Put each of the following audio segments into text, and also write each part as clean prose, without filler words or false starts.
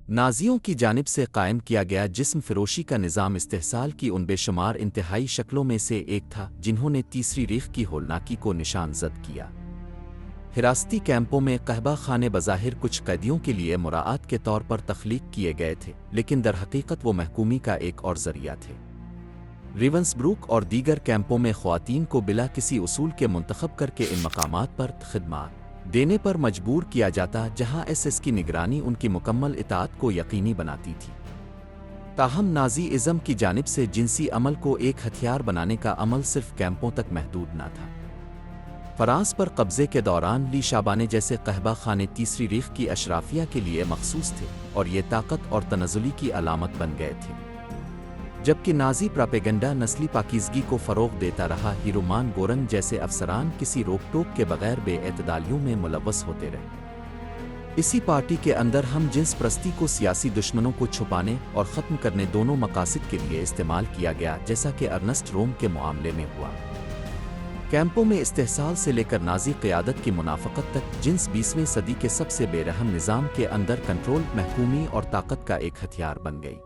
نازیوں کی جانب سے قائم کیا گیا جسم فروشی کا نظام استحصال کی ان بے شمار انتہائی شکلوں میں سے ایک تھا جنہوں نے تیسری ریخ کی ہولناکی کو نشان زد کیا۔ حراستی کیمپوں میں قحبہ خانے بظاہر کچھ قیدیوں کے لیے مراعات کے طور پر تخلیق کیے گئے تھے، لیکن در حقیقت وہ محکومی کا ایک اور ذریعہ تھے۔ ریونسبروک اور دیگر کیمپوں میں خواتین کو بلا کسی اصول کے منتخب کر کے ان مقامات پر خدمات دینے پر مجبور کیا جاتا جہاں ایس کی نگرانی ان کی مکمل اطاعت کو یقینی بناتی تھی۔ تاہم نازی ازم کی جانب سے جنسی عمل کو ایک ہتھیار بنانے کا عمل صرف کیمپوں تک محدود نہ تھا۔ فرانس پر قبضے کے دوران لی شابانے جیسے قحبہ خانے تیسری ریخ کی اشرافیہ کے لیے مخصوص تھے اور یہ طاقت اور تنزلی کی علامت بن گئے تھے، جبکہ نازی پراپیگنڈا نسلی پاکیزگی کو فروغ دیتا رہا۔ ہیرومان گورنگ جیسے افسران کسی روک ٹوک کے بغیر بے اعتدالیوں میں ملوث ہوتے رہے۔ اسی پارٹی کے اندر ہم جنس پرستی کو سیاسی دشمنوں کو چھپانے اور ختم کرنے دونوں مقاصد کے لیے استعمال کیا گیا، جیسا کہ ارنسٹ روم کے معاملے میں ہوا۔ کیمپوں میں استحصال سے لے کر نازی قیادت کی منافقت تک، جنس 20ویں صدی کے سب سے بے رحم نظام کے اندر کنٹرول، محکومی اور طاقت کا ایک ہتھیار بن گئی۔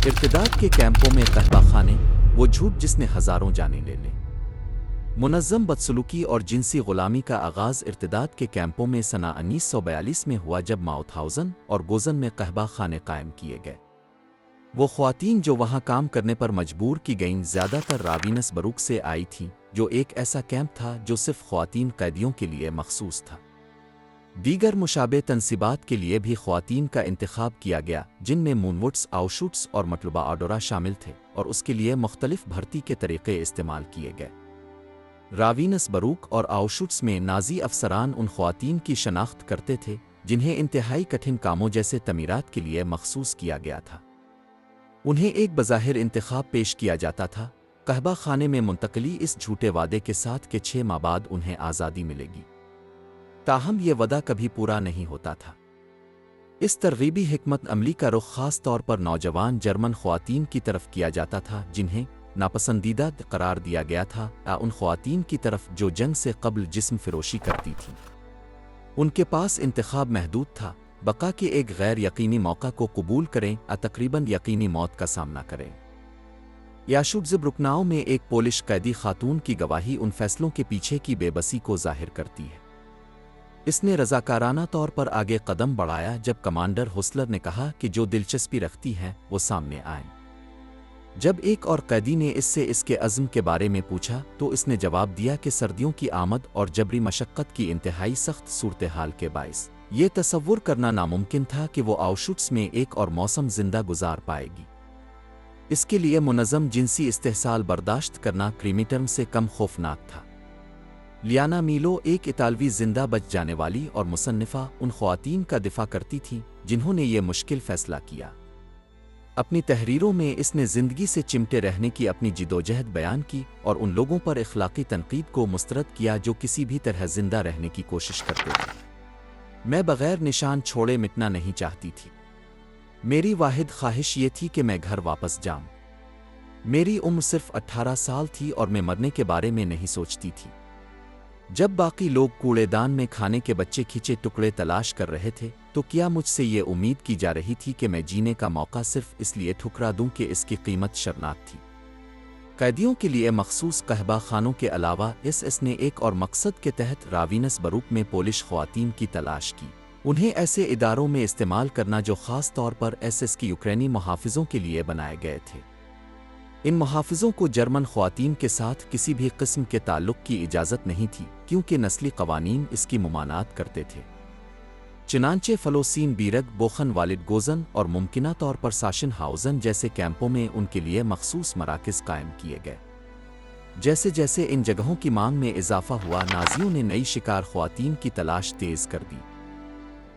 ارتداد کے کیمپوں میں قحبہ خانے، وہ جھوٹ جس نے ہزاروں جانیں لے لیں۔ منظم بدسلوکی اور جنسی غلامی کا آغاز ارتداد کے کیمپوں میں سنہ 1942 میں ہوا جب ماؤتھاؤزن اور گوزن میں قحبہ خانے قائم کیے گئے۔ وہ خواتین جو وہاں کام کرنے پر مجبور کی گئیں زیادہ تر راوینس بروک سے آئی تھیں، جو ایک ایسا کیمپ تھا جو صرف خواتین قیدیوں کے لیے مخصوص تھا۔ دیگر مشابہ تنصیبات کے لیے بھی خواتین کا انتخاب کیا گیا، جن میں مونوٹس، آؤشوٹس اور مطلوبہ آڈورا شامل تھے، اور اس کے لیے مختلف بھرتی کے طریقے استعمال کیے گئے۔ راوینس بروک اور آؤشوٹس میں نازی افسران ان خواتین کی شناخت کرتے تھے جنہیں انتہائی کٹھن کاموں جیسے تعمیرات کے لیے مخصوص کیا گیا تھا۔ انہیں ایک بظاہر انتخاب پیش کیا جاتا تھا، قحبہ خانے میں منتقلی، اس جھوٹے وعدے کے ساتھ کہ 6 ماہ بعد انہیں آزادی ملے گی۔ تاہم یہ وعدہ کبھی پورا نہیں ہوتا تھا۔ اس ترغیبی حکمت عملی کا رخ خاص طور پر نوجوان جرمن خواتین کی طرف کیا جاتا تھا جنہیں ناپسندیدہ قرار دیا گیا تھا، ان خواتین کی طرف جو جنگ سے قبل جسم فروشی کرتی تھیں۔ ان کے پاس انتخاب محدود تھا، بقا کے ایک غیر یقینی موقع کو قبول کریں یا تقریباً یقینی موت کا سامنا کریں۔ یاشوٹزبروکناؤ میں ایک پولش قیدی خاتون کی گواہی ان فیصلوں کے پیچھے کی بے بسی کو ظاہر کرتی ہے۔ اس نے رضاکارانہ طور پر آگے قدم بڑھایا جب کمانڈر ہوسلر نے کہا کہ جو دلچسپی رکھتی ہیں وہ سامنے آئیں۔ جب ایک اور قیدی نے اس سے اس کے عزم کے بارے میں پوچھا تو اس نے جواب دیا کہ سردیوں کی آمد اور جبری مشقت کی انتہائی سخت صورتحال کے باعث یہ تصور کرنا ناممکن تھا کہ وہ آؤشوٹس میں ایک اور موسم زندہ گزار پائے گی۔ اس کے لیے منظم جنسی استحصال برداشت کرنا کریمیٹرم سے کم خوفناک تھا۔ لیانا میلو، ایک اطالوی زندہ بچ جانے والی اور مصنفہ، ان خواتین کا دفاع کرتی تھیں جنہوں نے یہ مشکل فیصلہ کیا۔ اپنی تحریروں میں اس نے زندگی سے چمٹے رہنے کی اپنی جدوجہد بیان کی اور ان لوگوں پر اخلاقی تنقید کو مسترد کیا جو کسی بھی طرح زندہ رہنے کی کوشش کرتے تھے۔ میں بغیر نشان چھوڑے مٹنا نہیں چاہتی تھی۔ میری واحد خواہش یہ تھی کہ میں گھر واپس جاؤں۔ میری عمر صرف 18 سال تھی اور میں مرنے کے بارے میں نہیں سوچتی تھی۔ جب باقی لوگ کوڑے دان میں کھانے کے بچے کھچے ٹکڑے تلاش کر رہے تھے تو کیا مجھ سے یہ امید کی جا رہی تھی کہ میں جینے کا موقع صرف اس لیے ٹھکرا دوں کہ اس کی قیمت شرمناک تھی؟ قیدیوں کے لیے مخصوص قحبہ خانوں کے علاوہ اس نے ایک اور مقصد کے تحت راوینس بروک میں پولش خواتین کی تلاش کی، انہیں ایسے اداروں میں استعمال کرنا جو خاص طور پر ایس کی یوکرینی محافظوں کے لیے بنائے گئے تھے۔ ان محافظوں کو جرمن خواتین کے ساتھ کسی بھی قسم کے تعلق کی اجازت نہیں تھی کیونکہ نسلی قوانین اس کی ممانعت کرتے تھے۔ چنانچہ فلوسین بیرگ، بوخن والڈ گوزن اور ممکنہ طور پر ساشن ہاؤزن جیسے کیمپوں میں ان کے لیے مخصوص مراکز قائم کیے گئے۔ جیسے جیسے ان جگہوں کی مانگ میں اضافہ ہوا، نازیوں نے نئی شکار خواتین کی تلاش تیز کر دی۔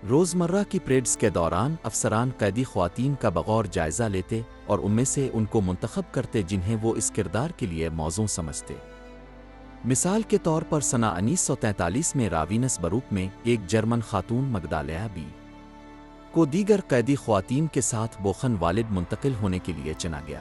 روزمرہ کی پریڈز کے دوران افسران قیدی خواتین کا بغور جائزہ لیتے اور ان میں سے ان کو منتخب کرتے جنہیں وہ اس کردار کے لیے موزوں سمجھتے۔ مثال کے طور پر سنہ 1943 میں راوینس بروک میں ایک جرمن خاتون مگدالیہ بی کو دیگر قیدی خواتین کے ساتھ بوخن والڈ منتقل ہونے کے لیے چنا گیا۔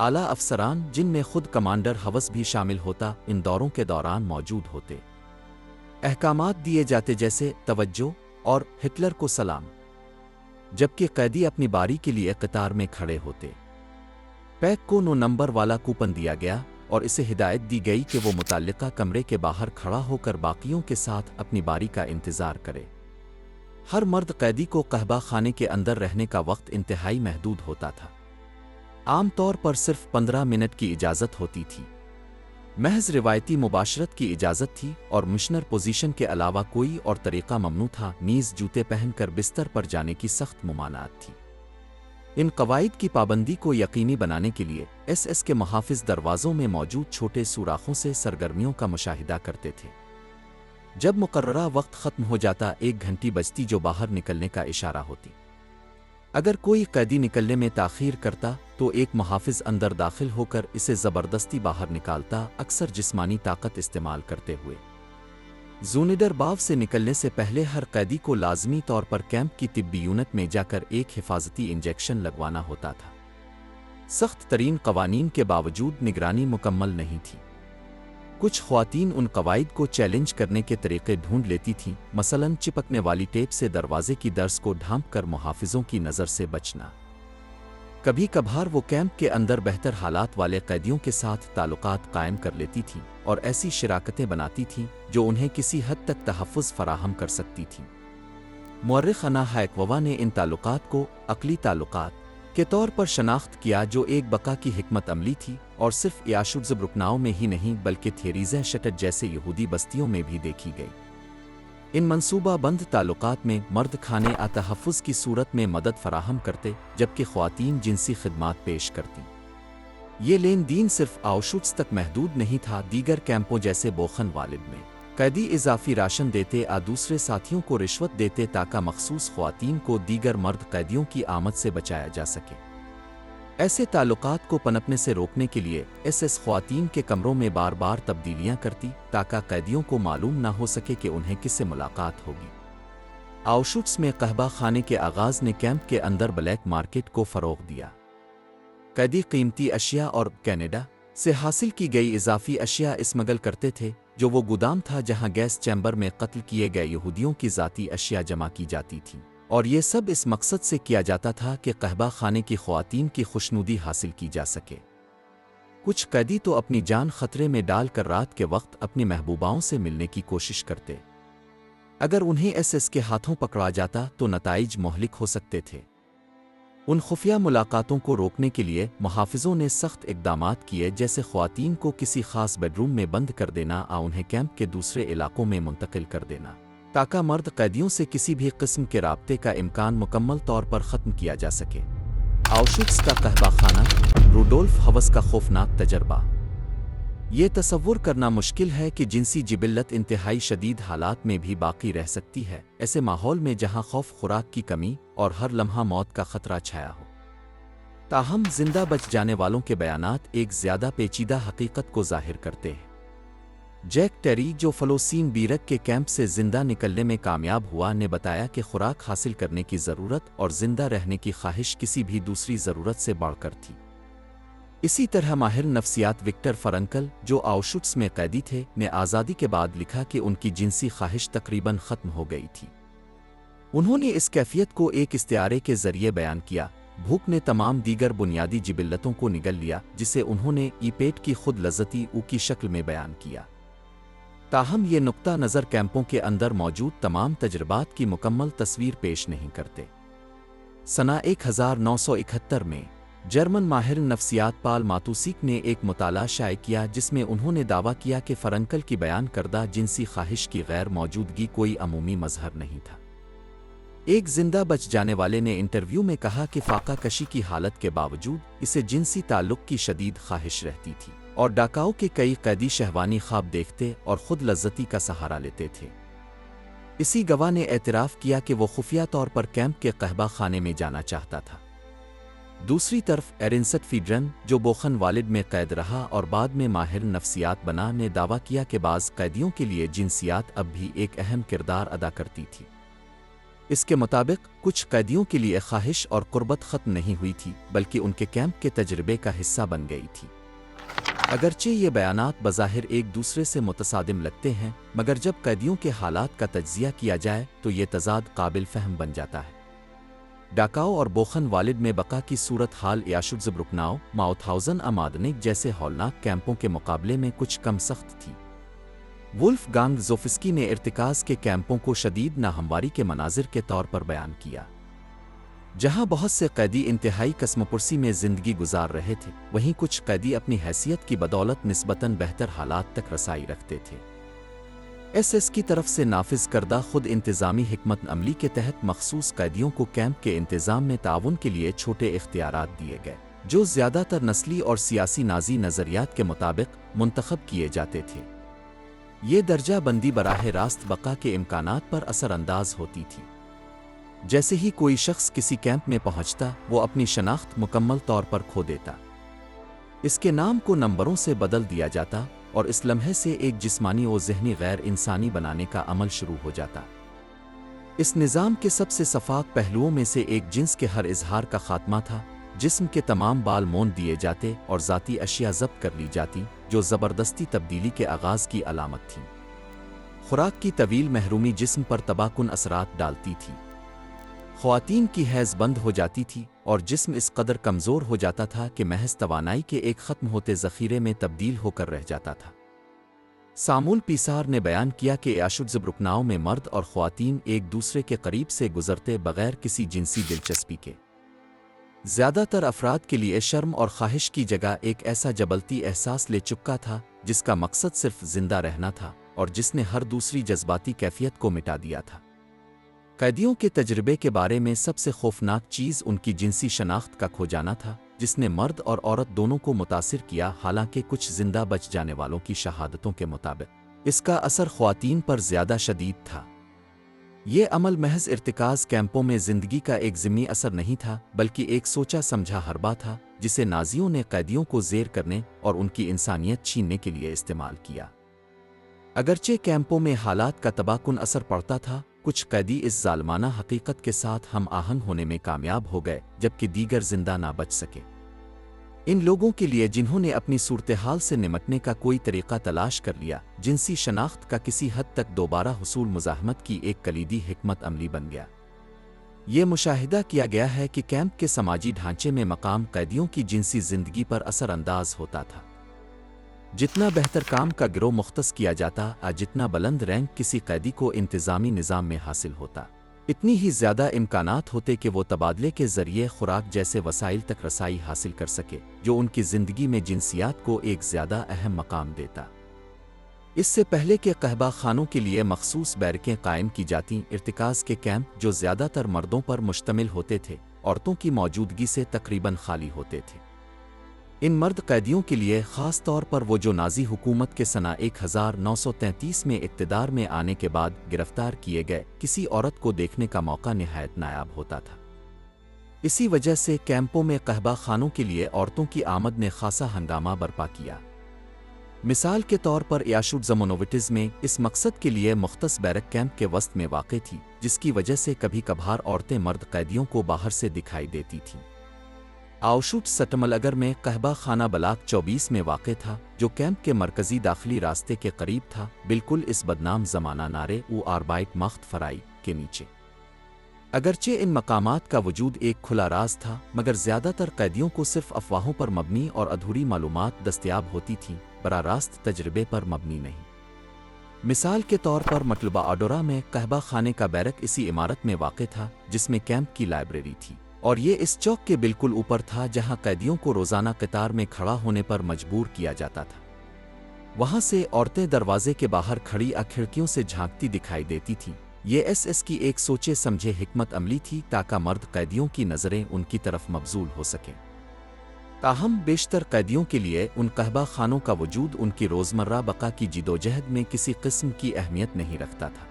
اعلیٰ افسران جن میں خود کمانڈر حوث بھی شامل ہوتا ان دوروں کے دوران موجود ہوتے۔ احکامات دیے جاتے جیسے توجہ اور ہٹلر کو سلام، جبکہ قیدی اپنی باری کے لیے قطار میں کھڑے ہوتے۔ پیک کو 9 نمبر والا کوپن دیا گیا اور اسے ہدایت دی گئی کہ وہ متعلقہ کمرے کے باہر کھڑا ہو کر باقیوں کے ساتھ اپنی باری کا انتظار کرے۔ ہر مرد قیدی کو قہبہ خانے کے اندر رہنے کا وقت انتہائی محدود ہوتا تھا۔ عام طور پر صرف 15 منٹ کی اجازت ہوتی تھی۔ محض روایتی مباشرت کی اجازت تھی اور مشنر پوزیشن کے علاوہ کوئی اور طریقہ ممنوع تھا، نیز جوتے پہن کر بستر پر جانے کی سخت ممانعت تھی۔ ان قواعد کی پابندی کو یقینی بنانے کے لیے ایس کے محافظ دروازوں میں موجود چھوٹے سوراخوں سے سرگرمیوں کا مشاہدہ کرتے تھے۔ جب مقررہ وقت ختم ہو جاتا 1 گھنٹی بجتی جو باہر نکلنے کا اشارہ ہوتی۔ اگر کوئی قیدی نکلنے میں تاخیر کرتا تو ایک محافظ اندر داخل ہو کر اسے زبردستی باہر نکالتا، اکثر جسمانی طاقت استعمال کرتے ہوئے۔ زونیڈر باو سے نکلنے سے پہلے ہر قیدی کو لازمی طور پر کیمپ کی طبی یونٹ میں جا کر ایک حفاظتی انجیکشن لگوانا ہوتا تھا۔ سخت ترین قوانین کے باوجود نگرانی مکمل نہیں تھی۔ کچھ خواتین ان قواعد کو چیلنج کرنے کے طریقے ڈھونڈ لیتی تھیں، مثلاً چپکنے والی ٹیپ سے دروازے کی درز کو ڈھانپ کر محافظوں کی نظر سے بچنا۔ کبھی کبھار وہ کیمپ کے اندر بہتر حالات والے قیدیوں کے ساتھ تعلقات قائم کر لیتی تھیں اور ایسی شراکتیں بناتی تھیں جو انہیں کسی حد تک تحفظ فراہم کر سکتی تھیں۔ مورخ انا ہائیکووا نے ان تعلقات کو عقلی تعلقات کے طور پر شناخت کیا جو ایک بقا کی حکمت عملی تھی اور صرف ایاشوٹز برکناؤ میں ہی نہیں بلکہ تھیریزہ شٹٹ جیسے یہودی بستیوں میں بھی دیکھی گئی۔ ان منصوبہ بند تعلقات میں مرد کھانے تحفظ کی صورت میں مدد فراہم کرتے جبکہ خواتین جنسی خدمات پیش کرتیں۔ یہ لین دین صرف آؤشوٹس تک محدود نہیں تھا، دیگر کیمپوں جیسے بوخن والد میں قیدی اضافی راشن دیتے دوسرے ساتھیوں کو رشوت دیتے تاکہ مخصوص خواتین کو دیگر مرد قیدیوں کی آمد سے بچایا جا سکے۔ ایسے تعلقات کو پنپنے سے روکنے کے لیے ایس خواتین کے کمروں میں بار بار تبدیلیاں کرتی تاکہ قیدیوں کو معلوم نہ ہو سکے کہ انہیں کس سے ملاقات ہوگی۔ آؤشوٹس میں قہبہ خانے کے آغاز نے کیمپ کے اندر بلیک مارکیٹ کو فروغ دیا۔ قیدی قیمتی اشیاء اور کینیڈا سے حاصل کی گئی اضافی اشیاء اسمگل کرتے تھے، جو وہ گودام تھا جہاں گیس چیمبر میں قتل کیے گئے یہودیوں کی ذاتی اشیاء جمع کی جاتی تھیں، اور یہ سب اس مقصد سے کیا جاتا تھا کہ قہبہ خانے کی خواتین کی خوشنودی حاصل کی جا سکے۔ کچھ قیدی تو اپنی جان خطرے میں ڈال کر رات کے وقت اپنی محبوباؤں سے ملنے کی کوشش کرتے۔ اگر انہیں ایس کے ہاتھوں پکڑا جاتا تو نتائج مہلک ہو سکتے تھے۔ ان خفیہ ملاقاتوں کو روکنے کے لیے محافظوں نے سخت اقدامات کیے، جیسے خواتین کو کسی خاص بیڈ روم میں بند کر دینا اور انہیں کیمپ کے دوسرے علاقوں میں منتقل کر دینا تاکہ مرد قیدیوں سے کسی بھی قسم کے رابطے کا امکان مکمل طور پر ختم کیا جا سکے۔ آؤشوٹس کا قہبہ خانہ، روڈولف ہوس کا خوفناک تجربہ۔ یہ تصور کرنا مشکل ہے کہ جنسی جبلت انتہائی شدید حالات میں بھی باقی رہ سکتی ہے، ایسے ماحول میں جہاں خوف، خوراک کی کمی اور ہر لمحہ موت کا خطرہ چھایا ہو۔ تاہم زندہ بچ جانے والوں کے بیانات ایک زیادہ پیچیدہ حقیقت کو ظاہر کرتے ہیں۔ جیک ٹیری، جو فلوسین بیرک کے کیمپ سے زندہ نکلنے میں کامیاب ہوا، نے بتایا کہ خوراک حاصل کرنے کی ضرورت اور زندہ رہنے کی خواہش کسی بھی دوسری ضرورت سے بڑھ کر تھی۔ اسی طرح ماہر نفسیات وکٹر فرنکل، جو آؤشوٹس میں قیدی تھے، نے آزادی کے بعد لکھا کہ ان کی جنسی خواہش تقریباً ختم ہو گئی تھی۔ انہوں نے اس کیفیت کو ایک استعارے کے ذریعے بیان کیا: بھوک نے تمام دیگر بنیادی جبلتوں کو نگل لیا، جسے انہوں نے پیٹ کی خود لذتی او کی شکل میں بیان کیا۔ تاہم یہ نقطہ نظر کیمپوں کے اندر موجود تمام تجربات کی مکمل تصویر پیش نہیں کرتے۔ سنہ 1971 میں جرمن ماہر نفسیات پال ماتوسیک نے ایک مطالعہ شائع کیا جس میں انہوں نے دعویٰ کیا کہ فرنکل کی بیان کردہ جنسی خواہش کی غیر موجودگی کوئی عمومی مظہر نہیں تھا۔ ایک زندہ بچ جانے والے نے انٹرویو میں کہا کہ فاقہ کشی کی حالت کے باوجود اسے جنسی تعلق کی شدید خواہش رہتی تھی، اور ڈاکاؤ کے کئی قیدی شہوانی خواب دیکھتے اور خود لذتی کا سہارا لیتے تھے۔ اسی گواہ نے اعتراف کیا کہ وہ خفیہ طور پر کیمپ کے قہبہ خانے میں جانا چاہتا تھا۔ دوسری طرف ایرنسٹ فیڈرن، جو بوخن والد میں قید رہا اور بعد میں ماہر نفسیات بنا، نے دعویٰ کیا کہ بعض قیدیوں کے لیے جنسیات اب بھی ایک اہم کردار ادا کرتی تھی۔ اس کے مطابق کچھ قیدیوں کے لیے خواہش اور قربت ختم نہیں ہوئی تھی بلکہ ان کے کیمپ کے تجربے کا حصہ بن گئی تھی۔ اگرچہ یہ بیانات بظاہر ایک دوسرے سے متصادم لگتے ہیں، مگر جب قیدیوں کے حالات کا تجزیہ کیا جائے تو یہ تضاد قابل فہم بن جاتا ہے۔ ڈاکاؤ اور بوخن والد میں بقا کی صورتحال ایاشوتزبروکناؤ ماؤتھاؤزن امادنک جیسے ہولناک کیمپوں کے مقابلے میں کچھ کم سخت تھی۔ وولف گانگ زوفسکی نے ارتکاز کے کیمپوں کو شدید ناہمواری کے مناظر کے طور پر بیان کیا، جہاں بہت سے قیدی انتہائی کسمپرسی میں زندگی گزار رہے تھے، وہیں کچھ قیدی اپنی حیثیت کی بدولت نسبتاً بہتر حالات تک رسائی رکھتے تھے۔ ایس کی طرف سے نافذ کردہ خود انتظامی حکمت عملی کے تحت مخصوص قیدیوں کو کیمپ کے انتظام میں تعاون کے لیے چھوٹے اختیارات دیے گئے، جو زیادہ تر نسلی اور سیاسی نازی نظریات کے مطابق منتخب کیے جاتے تھے۔ یہ درجہ بندی براہ راست بقا کے امکانات پر اثر انداز ہوتی تھی۔ جیسے ہی کوئی شخص کسی کیمپ میں پہنچتا، وہ اپنی شناخت مکمل طور پر کھو دیتا۔ اس کے نام کو نمبروں سے بدل دیا جاتا اور اس لمحے سے ایک جسمانی و ذہنی غیر انسانی بنانے کا عمل شروع ہو جاتا۔ اس نظام کے سب سے شفاف پہلوؤں میں سے ایک جنس کے ہر اظہار کا خاتمہ تھا۔ جسم کے تمام بال مون دیے جاتے اور ذاتی اشیاء ضبط کر لی جاتی، جو زبردستی تبدیلی کے آغاز کی علامت تھی۔ خوراک کی طویل محرومی جسم پر تباہ کن اثرات ڈالتی تھی۔ خواتین کی حیض بند ہو جاتی تھی اور جسم اس قدر کمزور ہو جاتا تھا کہ محض توانائی کے ایک ختم ہوتے ذخیرے میں تبدیل ہو کر رہ جاتا تھا۔ سامول پیسار نے بیان کیا کہ ایاشوتزبروکناؤ میں مرد اور خواتین ایک دوسرے کے قریب سے گزرتے بغیر کسی جنسی دلچسپی کے۔ زیادہ تر افراد کے لیے شرم اور خواہش کی جگہ ایک ایسا جبلتی احساس لے چکا تھا جس کا مقصد صرف زندہ رہنا تھا اور جس نے ہر دوسری جذباتی کیفیت کو مٹا دیا تھا۔ قیدیوں کے تجربے کے بارے میں سب سے خوفناک چیز ان کی جنسی شناخت کا کھو جانا تھا، جس نے مرد اور عورت دونوں کو متاثر کیا۔ حالانکہ کچھ زندہ بچ جانے والوں کی شہادتوں کے مطابق اس کا اثر خواتین پر زیادہ شدید تھا۔ یہ عمل محض ارتکاز کیمپوں میں زندگی کا ایک ضمنی اثر نہیں تھا، بلکہ ایک سوچا سمجھا حربہ تھا جسے نازیوں نے قیدیوں کو زیر کرنے اور ان کی انسانیت چھیننے کے لیے استعمال کیا۔ اگرچہ کیمپوں میں حالات کا تباہ کن اثر پڑتا تھا، کچھ قیدی اس ظالمانہ حقیقت کے ساتھ ہم آہنگ ہونے میں کامیاب ہو گئے، جبکہ دیگر زندہ نہ بچ سکے۔ ان لوگوں کے لیے جنہوں نے اپنی صورتحال سے نمٹنے کا کوئی طریقہ تلاش کر لیا، جنسی شناخت کا کسی حد تک دوبارہ حصول مزاحمت کی ایک کلیدی حکمت عملی بن گیا۔ یہ مشاہدہ کیا گیا ہے کہ کیمپ کے سماجی ڈھانچے میں مقام قیدیوں کی جنسی زندگی پر اثر انداز ہوتا تھا۔ جتنا بہتر کام کا گروہ مختص کیا جاتا، جتنا بلند رینک کسی قیدی کو انتظامی نظام میں حاصل ہوتا، اتنی ہی زیادہ امکانات ہوتے کہ وہ تبادلے کے ذریعے خوراک جیسے وسائل تک رسائی حاصل کر سکے، جو ان کی زندگی میں جنسیات کو ایک زیادہ اہم مقام دیتا۔ اس سے پہلے کہ قحبہ خانوں کے لیے مخصوص بیرکیں قائم کی جاتیں، ارتکاز کے کیمپ جو زیادہ تر مردوں پر مشتمل ہوتے تھے، عورتوں کی موجودگی سے تقریباً خالی ہوتے تھے۔ ان مرد قیدیوں کے لیے، خاص طور پر وہ جو نازی حکومت کے سنہ 1933 میں اقتدار میں آنے کے بعد گرفتار کیے گئے، کسی عورت کو دیکھنے کا موقع نہایت نایاب ہوتا تھا۔ اسی وجہ سے کیمپوں میں قحبہ خانوں کے لیے عورتوں کی آمد نے خاصا ہنگامہ برپا کیا۔ مثال کے طور پر ایاشوتزمونووٹز میں اس مقصد کے لیے مختص بیرک کیمپ کے وسط میں واقع تھی، جس کی وجہ سے کبھی کبھار عورتیں مرد قیدیوں کو باہر سے دکھائی دیتی تھیں۔ آؤشوٹس-سٹملگر میں قحبہ خانہ بلاک 24 میں واقع تھا، جو کیمپ کے مرکزی داخلی راستے کے قریب تھا، بالکل اس بدنام زمانہ نعرے او آربائٹ ماخت فرائی کے نیچے۔ اگرچہ ان مقامات کا وجود ایک کھلا راز تھا، مگر زیادہ تر قیدیوں کو صرف افواہوں پر مبنی اور ادھوری معلومات دستیاب ہوتی تھیں، براہ راست تجربے پر مبنی نہیں۔ مثال کے طور پر مطلبہ آڈورا میں قحبہ خانے کا بیرک اسی عمارت میں واقع تھا جس میں کیمپ کی لائبریری تھی، اور یہ اس چوک کے بالکل اوپر تھا جہاں قیدیوں کو روزانہ قطار میں کھڑا ہونے پر مجبور کیا جاتا تھا۔ وہاں سے عورتیں دروازے کے باہر کھڑی کھڑکیوں سے جھانکتی دکھائی دیتی تھیں۔ یہ ایس کی ایک سوچے سمجھے حکمت عملی تھی تاکہ مرد قیدیوں کی نظریں ان کی طرف مبذول ہو سکیں۔ تاہم بیشتر قیدیوں کے لیے ان قحبہ خانوں کا وجود ان کی روزمرہ بقا کی جدوجہد میں کسی قسم کی اہمیت نہیں رکھتا تھا۔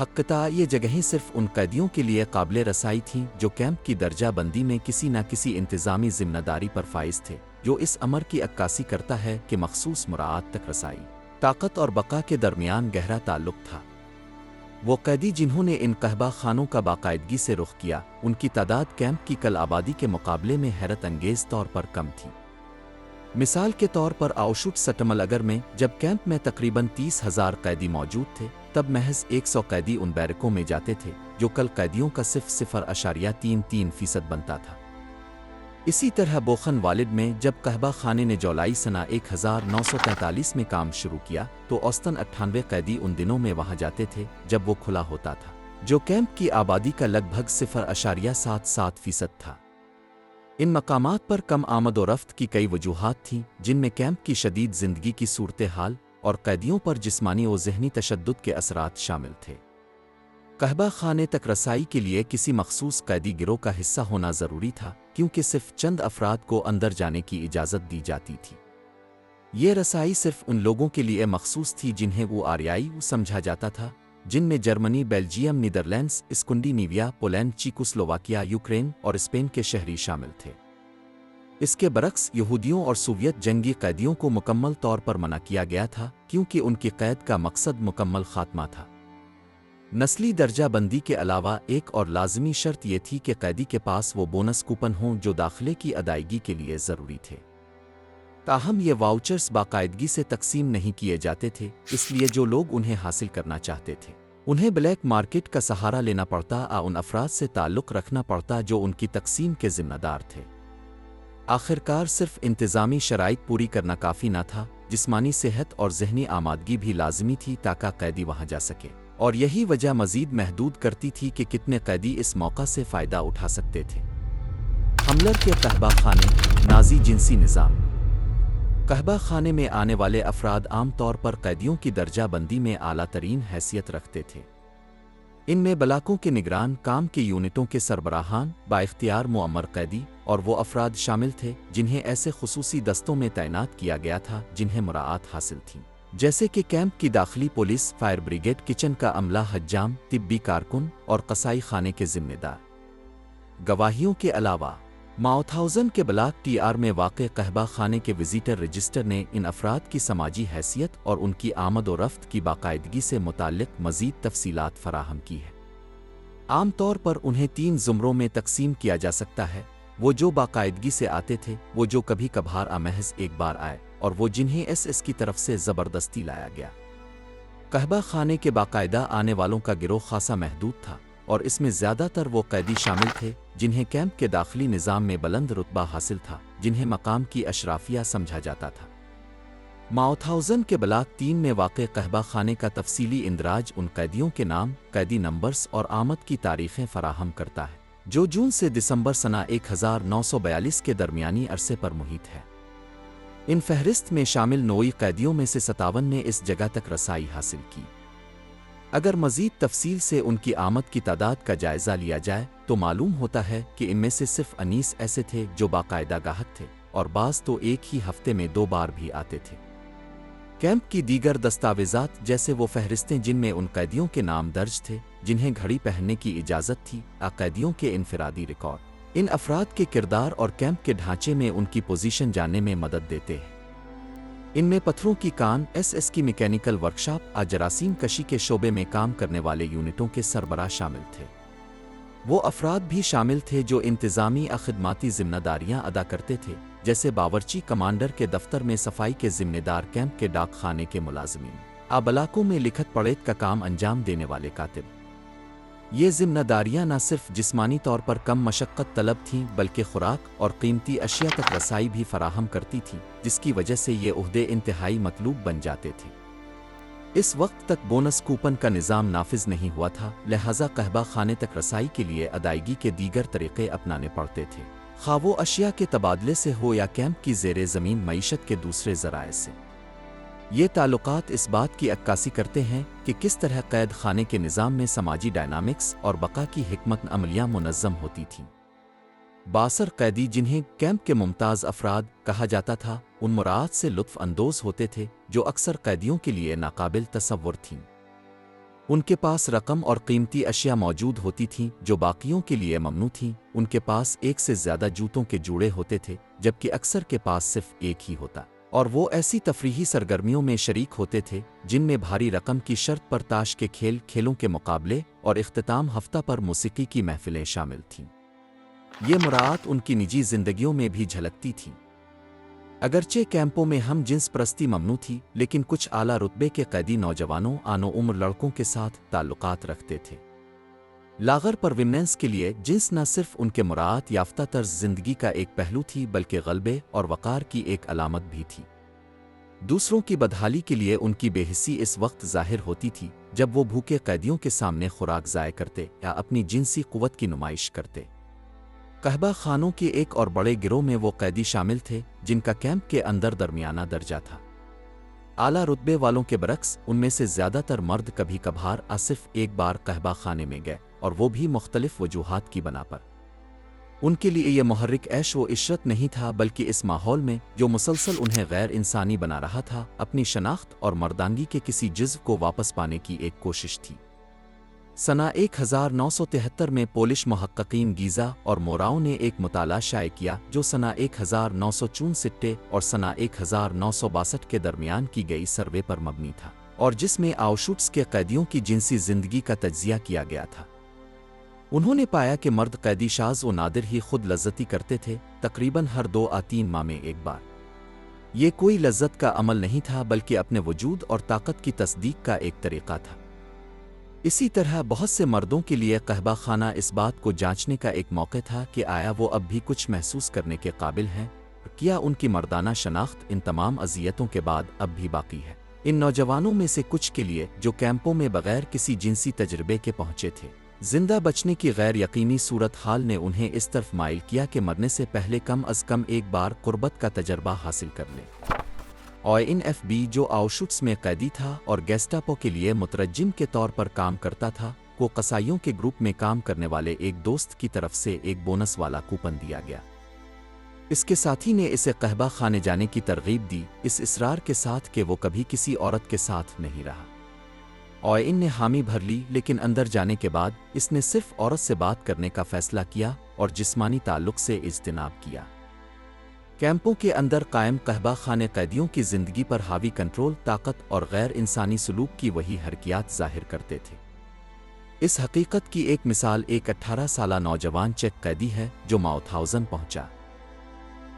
حقیقتاً یہ جگہیں صرف ان قیدیوں کے لیے قابل رسائی تھیں جو کیمپ کی درجہ بندی میں کسی نہ کسی انتظامی ذمہ داری پر فائز تھے، جو اس امر کی عکاسی کرتا ہے کہ مخصوص مراعات تک رسائی، طاقت اور بقا کے درمیان گہرا تعلق تھا۔ وہ قیدی جنہوں نے ان قحبہ خانوں کا باقاعدگی سے رخ کیا، ان کی تعداد کیمپ کی کل آبادی کے مقابلے میں حیرت انگیز طور پر کم تھی۔ مثال کے طور پر آؤشوٹس سٹملگر میں جب کیمپ میں تقریباً 30,000 قیدی موجود تھے، تب محض 100 قیدی ان بیرکوں میں جاتے تھے، جو کل قیدیوں کا صرف 0.33% بنتا تھا۔ اسی طرح بوخن والد میں جب قحبہ خانے نے جولائی سنہ 1943 میں کام شروع کیا تو اوسطاً 98 قیدی ان دنوں میں وہاں جاتے تھے جب وہ کھلا ہوتا تھا، جو کیمپ کی آبادی کا لگ بھگ 0.77% تھا۔ ان مقامات پر کم آمد و رفت کی کئی وجوہات تھیں، جن میں کیمپ کی شدید زندگی کی صورتحال اور قیدیوں پر جسمانی و ذہنی تشدد کے اثرات شامل تھے۔ قحبہ خانے تک رسائی کے لیے کسی مخصوص قیدی گروہ کا حصہ ہونا ضروری تھا، کیونکہ صرف چند افراد کو اندر جانے کی اجازت دی جاتی تھی۔ یہ رسائی صرف ان لوگوں کے لیے مخصوص تھی جنہیں وہ آریائی سمجھا جاتا تھا، جن میں Germany, Belgium, Netherlands, Scandinavia, Poland, Czechoslovakia, Ukraine اور اسپین کے شہری شامل تھے۔ اس کے برعکس یہودیوں اور سوویت جنگی قیدیوں کو مکمل طور پر منع کیا گیا تھا، کیونکہ ان کی قید کا مقصد مکمل خاتمہ تھا۔ نسلی درجہ بندی کے علاوہ ایک اور لازمی شرط یہ تھی کہ قیدی کے پاس وہ بونس کوپن ہوں جو داخلے کی ادائیگی کے لیے ضروری تھے۔ تاہم یہ واؤچرز باقاعدگی سے تقسیم نہیں کیے جاتے تھے، اس لیے جو لوگ انہیں حاصل کرنا چاہتے تھے انہیں بلیک مارکیٹ کا سہارا لینا پڑتا یا ان افراد سے تعلق رکھنا پڑتا جو ان کی تقسیم کے ذمہ دار تھے۔ آخرکار صرف انتظامی شرائط پوری کرنا کافی نہ تھا، جسمانی صحت اور ذہنی آمادگی بھی لازمی تھی تاکہ قیدی وہاں جا سکے، اور یہی وجہ مزید محدود کرتی تھی کہ کتنے قیدی اس موقع سے فائدہ اٹھا سکتے تھے۔ ہملر کے قحبہ خانے، نازی جنسی نظام۔ قحبہ خانے میں آنے والے افراد عام طور پر قیدیوں کی درجہ بندی میں اعلیٰ ترین حیثیت رکھتے تھے۔ ان میں بلاکوں کے نگران، کام کے یونٹوں کے سربراہان، بااختیار معمر قیدی اور وہ افراد شامل تھے جنہیں ایسے خصوصی دستوں میں تعینات کیا گیا تھا جنہیں مراعات حاصل تھیں، جیسے کہ کیمپ کی داخلی پولیس، فائر بریگیڈ، کچن کا عملہ، حجام، طبی کارکن اور قصائی خانے کے ذمہ دار۔ گواہیوں کے علاوہ ماؤتھاؤزن کے بلاک ٹی آر میں واقع قحبہ خانے کے وزیٹر رجسٹر نے ان افراد کی سماجی حیثیت اور ان کی آمد و رفت کی باقاعدگی سے متعلق مزید تفصیلات فراہم کی ہے۔ عام طور پر انہیں 3 زمروں میں تقسیم کیا جا سکتا ہے: وہ جو باقاعدگی سے آتے تھے، وہ جو کبھی کبھار محض ایک بار آئے، اور وہ جنہیں ایس کی طرف سے زبردستی لایا گیا۔ قحبہ خانے کے باقاعدہ آنے والوں کا گروہ خاصا محدود تھا، اور اس میں زیادہ تر وہ قیدی شامل تھے جنہیں کیمپ کے داخلی نظام میں بلند رتبہ حاصل تھا، جنہیں مقام کی اشرافیہ سمجھا جاتا تھا۔ ماؤتھاؤزن کے بلاک 3 میں واقع قحبہ خانے کا تفصیلی اندراج ان قیدیوں کے نام، قیدی نمبرز اور آمد کی تاریخیں فراہم کرتا ہے جو جون سے دسمبر سنہ 1942 کے درمیانی عرصے پر محیط ہے۔ ان فہرست میں شامل نوعی قیدیوں میں سے 57 نے اس جگہ تک رسائی حاصل کی۔ اگر مزید تفصیل سے ان کی آمد کی تعداد کا جائزہ لیا جائے تو معلوم ہوتا ہے کہ ان میں سے صرف 19 ایسے تھے جو باقاعدہ گاہک تھے، اور بعض تو ایک ہی ہفتے میں 2 بار بھی آتے تھے۔ کیمپ کی دیگر دستاویزات، جیسے وہ فہرستیں جن میں ان قیدیوں کے نام درج تھے جنہیں گھڑی پہننے کی اجازت تھی، قیدیوں کے انفرادی ریکارڈ، ان افراد کے کردار اور کیمپ کے ڈھانچے میں ان کی پوزیشن جاننے میں مدد دیتے ہیں۔ ان میں پتھروں کی کان، ایس کی میکینیکل ورکشاپ، جراثیم کشی کے شعبے میں کام کرنے والے یونٹوں کے سربراہ شامل تھے۔ وہ افراد بھی شامل تھے جو انتظامی خدماتی ذمہ داریاں ادا کرتے تھے، جیسے باورچی، کمانڈر کے دفتر میں صفائی کے ذمہ دار، کیمپ کے ڈاک خانے کے ملازمین، بلاکوں میں لکھت پڑھت کا کام انجام دینے والے کاتب۔ یہ ذمہ داریاں نہ صرف جسمانی طور پر کم مشقت طلب تھیں بلکہ خوراک اور قیمتی اشیاء تک رسائی بھی فراہم کرتی تھیں، جس کی وجہ سے یہ عہدے انتہائی مطلوب بن جاتے تھے۔ اس وقت تک بونس کوپن کا نظام نافذ نہیں ہوا تھا، لہٰذا قحبہ خانے تک رسائی کے لیے ادائیگی کے دیگر طریقے اپنانے پڑتے تھے، خواہ وہ اشیاء کے تبادلے سے ہو یا کیمپ کی زیر زمین معیشت کے دوسرے ذرائع سے۔ یہ تعلقات اس بات کی عکاسی کرتے ہیں کہ کس طرح قید خانے کے نظام میں سماجی ڈائنامکس اور بقا کی حکمت عملیاں منظم ہوتی تھیں۔ بااثر قیدی، جنہیں کیمپ کے ممتاز افراد کہا جاتا تھا، ان مراعات سے لطف اندوز ہوتے تھے جو اکثر قیدیوں کے لیے ناقابل تصور تھیں۔ ان کے پاس رقم اور قیمتی اشیاء موجود ہوتی تھیں جو باقیوں کے لیے ممنوع تھیں۔ ان کے پاس ایک سے زیادہ جوتوں کے جوڑے ہوتے تھے، جبکہ اکثر کے پاس صرف ایک ہی ہوتا۔ اور وہ ایسی تفریحی سرگرمیوں میں شریک ہوتے تھے جن میں بھاری رقم کی شرط پر تاش کے کھیلوں کے مقابلے اور اختتام ہفتہ پر موسیقی کی محفلیں شامل تھیں۔ یہ مراعات ان کی نجی زندگیوں میں بھی جھلکتی تھیں۔ اگرچہ کیمپوں میں ہم جنس پرستی ممنوع تھی، لیکن کچھ اعلیٰ رتبے کے قیدی نوجوانوں آنو عمر لڑکوں کے ساتھ تعلقات رکھتے تھے۔ لاغر پر ویمنس کے لیے جنس نہ صرف ان کے مراعات یافتہ طرز زندگی کا ایک پہلو تھی بلکہ غلبے اور وقار کی ایک علامت بھی تھی۔ دوسروں کی بدحالی کے لیے ان کی بے حسی اس وقت ظاہر ہوتی تھی جب وہ بھوکے قیدیوں کے سامنے خوراک ضائع کرتے یا اپنی جنسی قوت کی نمائش کرتے۔ قحبہ خانوں کے ایک اور بڑے گروہ میں وہ قیدی شامل تھے جن کا کیمپ کے اندر درمیانہ درجہ تھا۔ اعلیٰ رتبے والوں کے برعکس ان میں سے زیادہ تر مرد کبھی کبھار صرف ایک بار قحبہ خانے میں گئے، اور وہ بھی مختلف وجوہات کی بنا پر۔ ان کے لیے یہ محرک عیش و عشرت نہیں تھا بلکہ اس ماحول میں جو مسلسل انہیں غیر انسانی بنا رہا تھا اپنی شناخت اور مردانگی کے کسی جزو کو واپس پانے کی ایک کوشش تھی۔ سنہ 1973 میں پولش محققین گیزا اور موراؤ نے ایک مطالعہ شائع کیا جو سنہ 1964 اور سنہ 1962 کے درمیان کی گئی سروے پر مبنی تھا، اور جس میں آؤشوٹس کے قیدیوں کی جنسی زندگی کا تجزیہ کیا گیا تھا۔ انہوں نے پایا کہ مرد قیدی شاذ و نادر ہی خود لذتی کرتے تھے، تقریباً ہر 2-3 ماہ میں ایک بار۔ یہ کوئی لذت کا عمل نہیں تھا بلکہ اپنے وجود اور طاقت کی تصدیق کا ایک طریقہ تھا۔ اسی طرح بہت سے مردوں کے لیے قحبہ خانہ اس بات کو جانچنے کا ایک موقع تھا کہ آیا وہ اب بھی کچھ محسوس کرنے کے قابل ہیں، کیا ان کی مردانہ شناخت ان تمام اذیتوں کے بعد اب بھی باقی ہے۔ ان نوجوانوں میں سے کچھ کے لیے جو کیمپوں میں بغیر کسی جنسی تجربے کے پہنچے تھے، زندہ بچنے کی غیر یقینی صورتحال نے انہیں اس طرف مائل کیا کہ مرنے سے پہلے کم از کم ایک بار قربت کا تجربہ حاصل کر لیں۔ ONFB جو آؤشوٹس میں قیدی تھا اور گیسٹاپو کے لیے مترجم کے طور پر کام کرتا تھا، کو قصائیوں کے گروپ میں کام کرنے والے ایک دوست کی طرف سے ایک بونس والا کوپن دیا گیا۔ اس کے ساتھی نے اسے قحبہ خانے جانے کی ترغیب دی، اس اصرار کے ساتھ کہ وہ کبھی کسی عورت کے ساتھ نہیں رہا۔ ON نے حامی بھر لی، لیکن اندر جانے کے بعد اس نے صرف عورت سے بات کرنے کا فیصلہ کیا اور جسمانی تعلق سے اجتناب کیا۔ کیمپوں کے اندر قائم قحبہ خانے قیدیوں کی زندگی پر حاوی کنٹرول، طاقت اور غیر انسانی سلوک کی وہی حرکیات ظاہر کرتے تھے۔ اس حقیقت کی ایک مثال ایک 18 سالہ نوجوان چیک قیدی ہے جو ماؤتھاؤزن پہنچا۔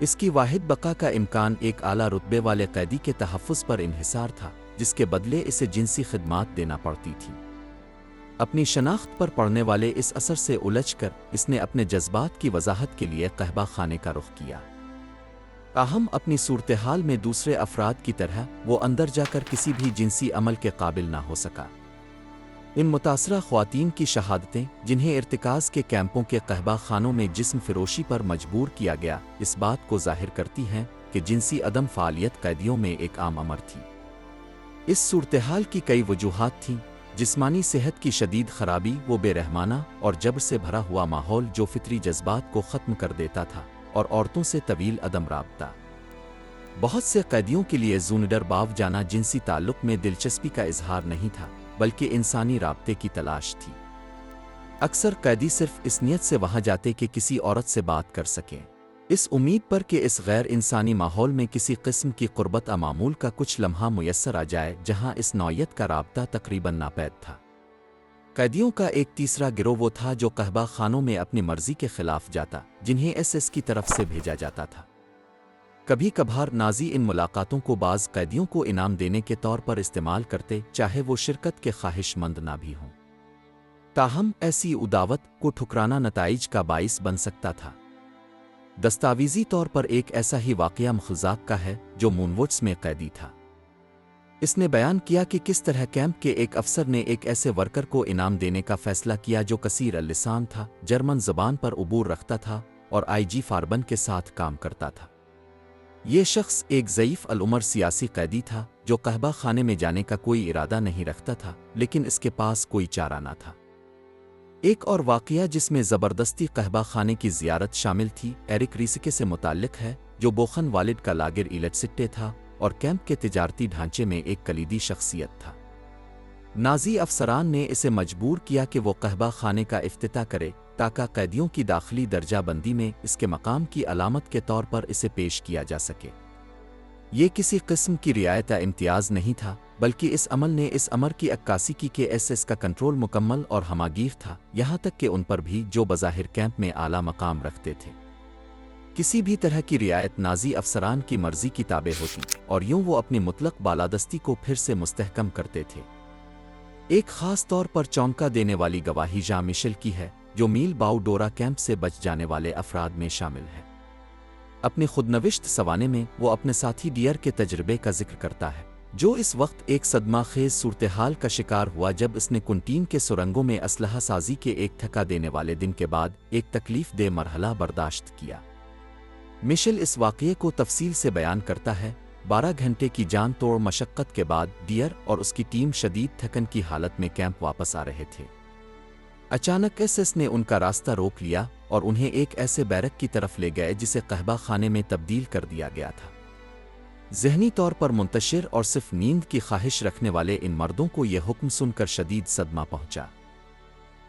اس کی واحد بقا کا امکان ایک اعلیٰ رتبے والے قیدی کے تحفظ پر انحصار تھا جس کے بدلے اسے جنسی خدمات دینا پڑتی تھی۔ اپنی شناخت پر پڑنے والے اس اثر سے الجھ کر اس نے اپنے جذبات کی وضاحت کے لیے قحبہ خانے کا رخ کیا۔ تاہم اپنی صورتحال میں دوسرے افراد کی طرح وہ اندر جا کر کسی بھی جنسی عمل کے قابل نہ ہو سکا۔ ان متاثرہ خواتین کی شہادتیں جنہیں ارتکاز کے کیمپوں کے قحبہ خانوں میں جسم فروشی پر مجبور کیا گیا، اس بات کو ظاہر کرتی ہیں کہ جنسی عدم فعالیت قیدیوں میں ایک عام امر تھی۔ اس صورتحال کی کئی وجوہات تھیں: جسمانی صحت کی شدید خرابی، وہ بے رحمانہ اور جبر سے بھرا ہوا ماحول جو فطری جذبات کو ختم کر دیتا تھا، اور عورتوں سے طویل عدم رابطہ۔ بہت سے قیدیوں کے لیے زونڈر باو جانا جنسی تعلق میں دلچسپی کا اظہار نہیں تھا بلکہ انسانی رابطے کی تلاش تھی۔ اکثر قیدی صرف اس نیت سے وہاں جاتے کہ کسی عورت سے بات کر سکیں، اس امید پر کہ اس غیر انسانی ماحول میں کسی قسم کی قربت معمول کا کچھ لمحہ میسر آ جائے جہاں اس نوعیت کا رابطہ تقریباً ناپید تھا۔ قیدیوں کا ایک تیسرا گروہ وہ تھا جو قحبہ خانوں میں اپنی مرضی کے خلاف جاتا، جنہیں SS کی طرف سے بھیجا جاتا تھا۔ کبھی کبھار نازی ان ملاقاتوں کو بعض قیدیوں کو انعام دینے کے طور پر استعمال کرتے، چاہے وہ شرکت کے خواہش مند نہ بھی ہوں۔ تاہم ایسی دعوت کو ٹھکرانا نتائج کا باعث بن سکتا تھا۔ دستاویزی طور پر ایک ایسا ہی واقعہ مخزاق کا ہے جو مونوٹس میں قیدی تھا۔ اس نے بیان کیا کہ کس طرح کیمپ کے ایک افسر نے ایک ایسے ورکر کو انعام دینے کا فیصلہ کیا جو کثیر اللسان تھا، جرمن زبان پر عبور رکھتا تھا اور IG فاربن کے ساتھ کام کرتا تھا۔ یہ شخص ایک ضعیف العمر سیاسی قیدی تھا جو قحبہ خانے میں جانے کا کوئی ارادہ نہیں رکھتا تھا، لیکن اس کے پاس کوئی چارہ نہ تھا۔ ایک اور واقعہ جس میں زبردستی قحبہ خانے کی زیارت شامل تھی ایرک ریسکے سے متعلق ہے، جو بوخن والد کا لاگر ایلٹسٹے تھا اور کیمپ کے تجارتی ڈھانچے میں ایک کلیدی شخصیت تھا۔ نازی افسران نے اسے مجبور کیا کہ وہ قحبہ خانے کا افتتاح کرے تاکہ قیدیوں کی داخلی درجہ بندی میں اس کے مقام کی علامت کے طور پر اسے پیش کیا جا سکے۔ یہ کسی قسم کی رعایت یا امتیاز نہیں تھا، بلکہ اس عمل نے اس امر کی عکاسی کی کہ ایس کا کنٹرول مکمل اور ہماگیر تھا، یہاں تک کہ ان پر بھی جو بظاہر کیمپ میں اعلیٰ مقام رکھتے تھے۔ کسی بھی طرح کی رعایت نازی افسران کی مرضی کی تابع ہوتی، اور یوں وہ اپنی مطلق بالادستی کو پھر سے مستحکم کرتے تھے۔ ایک خاص طور پر چونکا دینے والی گواہی ژان مشیل کی ہے، جو میل باؤ ڈورا کیمپ سے بچ جانے والے افراد میں شامل ہے۔ اپنی خودنوشت سوانح میں وہ اپنے ساتھی ڈیئر کے تجربے کا ذکر کرتا ہے، جو اس وقت ایک صدمہ خیز صورتحال کا شکار ہوا جب اس نے کنٹین کے سرنگوں میں اسلحہ سازی کے ایک تھکا دینے والے دن کے بعد ایک تکلیف دہ مرحلہ برداشت کیا۔ مشیل اس واقعے کو تفصیل سے بیان کرتا ہے۔ 12 گھنٹے کی جان توڑ مشقت کے بعد ڈیئر اور اس کی ٹیم شدید تھکن کی حالت میں کیمپ واپس آ رہے تھے۔ اچانک ایس نے ان کا راستہ روک لیا اور انہیں ایک ایسے بیرک کی طرف لے گئے جسے قحبہ خانے میں تبدیل کر دیا گیا تھا۔ ذہنی طور پر منتشر اور صرف نیند کی خواہش رکھنے والے ان مردوں کو یہ حکم سن کر شدید صدمہ پہنچا۔